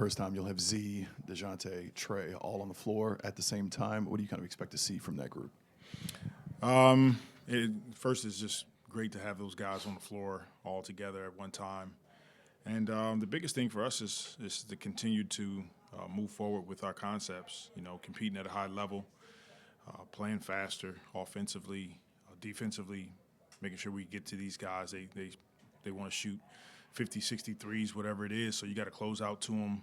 First time you'll have Z, DeJounte, Trey all on the floor at the same time. What do you kind of expect to see from that group? First, it's just great to have those guys on the floor all together at one time. And the biggest thing for us is to continue to move forward with our concepts, competing at a high level, playing faster offensively, defensively, making sure we get to these guys. They want to shoot 50, 60 threes, whatever it is. So you got to close out to them,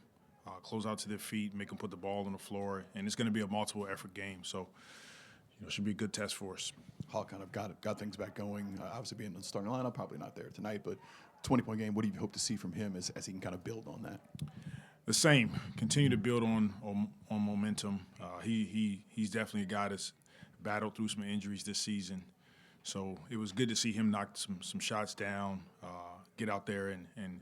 close out to their feet, make them put the ball on the floor. And it's going to be a multiple effort game. So, it should be a good test for us. Hall kind of got things back going. Obviously being in the starting lineup, probably not there tonight, but 20-point game, what do you hope to see from him as he can kind of build on that? The same. Continue to build on momentum. He's definitely a guy that's battled through some injuries this season. So it was good to see him knock some shots down, get out there and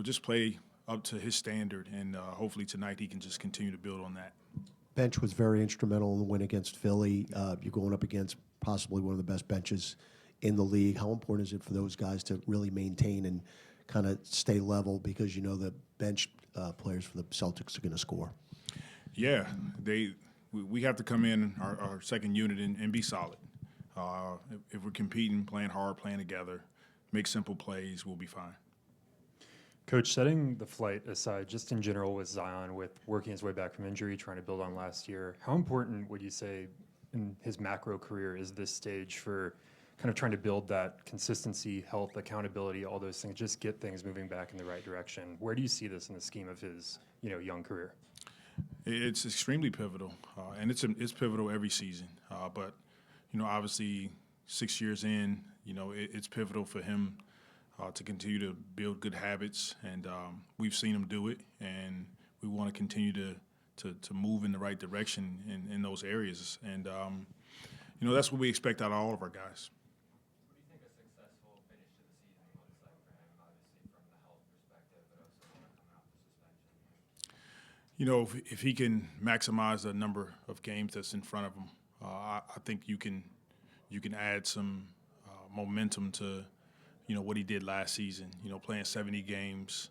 just play up to his standard. And hopefully tonight he can just continue to build on that. Bench was very instrumental in the win against Philly. You're going up against possibly one of the best benches in the league. How important is it for those guys to really maintain and kind of stay level, because the bench players for the Celtics are going to score? Yeah, we have to come in our second unit and be solid. If we're competing, playing hard, playing together, make simple plays, we'll be fine. Coach, setting the flight aside, just in general with Zion, with working his way back from injury, trying to build on last year, how important would you say in his macro career is this stage for kind of trying to build that consistency, health, accountability, all those things, just get things moving back in the right direction? Where do you see this in the scheme of his young career? It's extremely pivotal, and it's pivotal every season. But obviously 6 years in, it's pivotal for him to continue to build good habits, and we've seen him do it, and we want to continue to move in the right direction in those areas. And that's what we expect out of all of our guys. What do you think a successful finish to the season looks like for him, obviously from the health perspective, but also coming out the suspension? If he can maximize the number of games that's in front of him, I think you can add some momentum to what he did last season. Playing 70 games,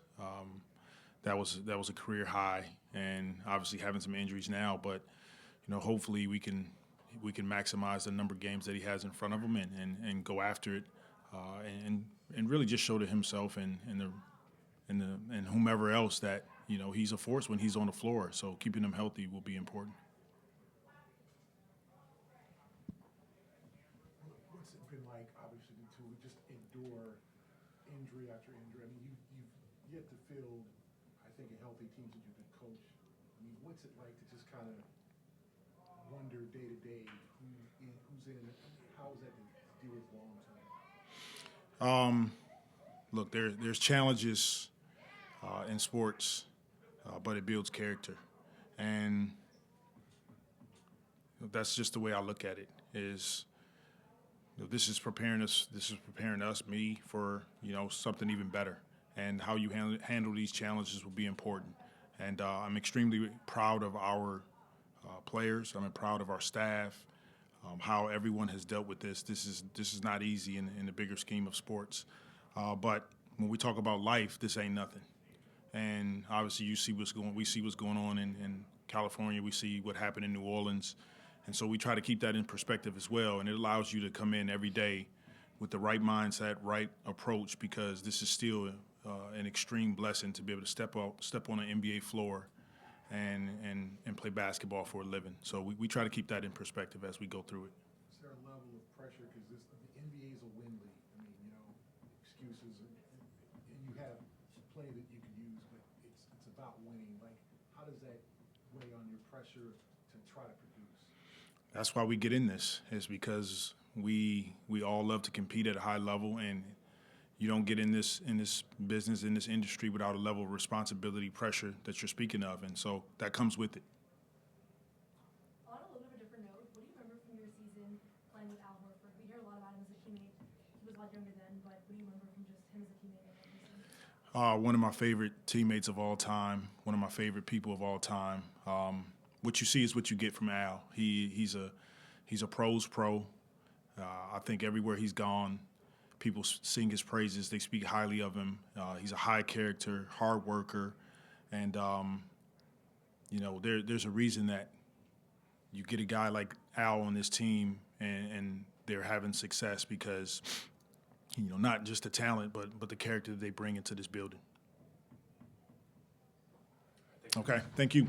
that was a career high, and obviously having some injuries now. But hopefully we can maximize the number of games that he has in front of him and go after it, and really just show to himself and whomever else that he's a force when he's on the floor. So keeping him healthy will be important. What's it been like, obviously, to just endure injury after injury? I mean, you've yet to field, I think, a healthy team that you can coach. I mean, what's it like to just kind of wonder day to day who's in it? How is that to deal with long term? Look, there's challenges in sports, but it builds character, and that's just the way I look at it. This is preparing us. This is preparing us, me, for something even better. And how you handle these challenges will be important. And I'm extremely proud of our players. I'm proud of our staff. How everyone has dealt with this. This is not easy in the bigger scheme of sports. But when we talk about life, this ain't nothing. And obviously, we see what's going on in California. We see what happened in New Orleans. And so we try to keep that in perspective as well. And it allows you to come in every day with the right mindset, right approach, because this is still an extreme blessing to be able to step on an NBA floor and play basketball for a living. So we try to keep that in perspective as we go through it. Is there a level of pressure? Because the NBA is a win league. I mean, excuses, and you have play that you can use, but it's about winning. Like, how does that weigh on your pressure to try to produce? That's why we get in this, is because we all love to compete at a high level, and you don't get in this business, in this industry, without a level of responsibility, pressure that you're speaking of, and so that comes with it. On a little bit of a different note, what do you remember from your season playing with Al Horford? We hear a lot about him as a teammate. He was a lot younger then, but what do you remember from just him as a teammate in that season? One of my favorite teammates of all time, one of my favorite people of all time. What you see is what you get from Al. He's a pro's pro. I think everywhere he's gone, people sing his praises. They speak highly of him. He's a high character, hard worker, And, there's a reason that you get a guy like Al on this team and they're having success because, not just the talent, but the character that they bring into this building. Okay, thank you.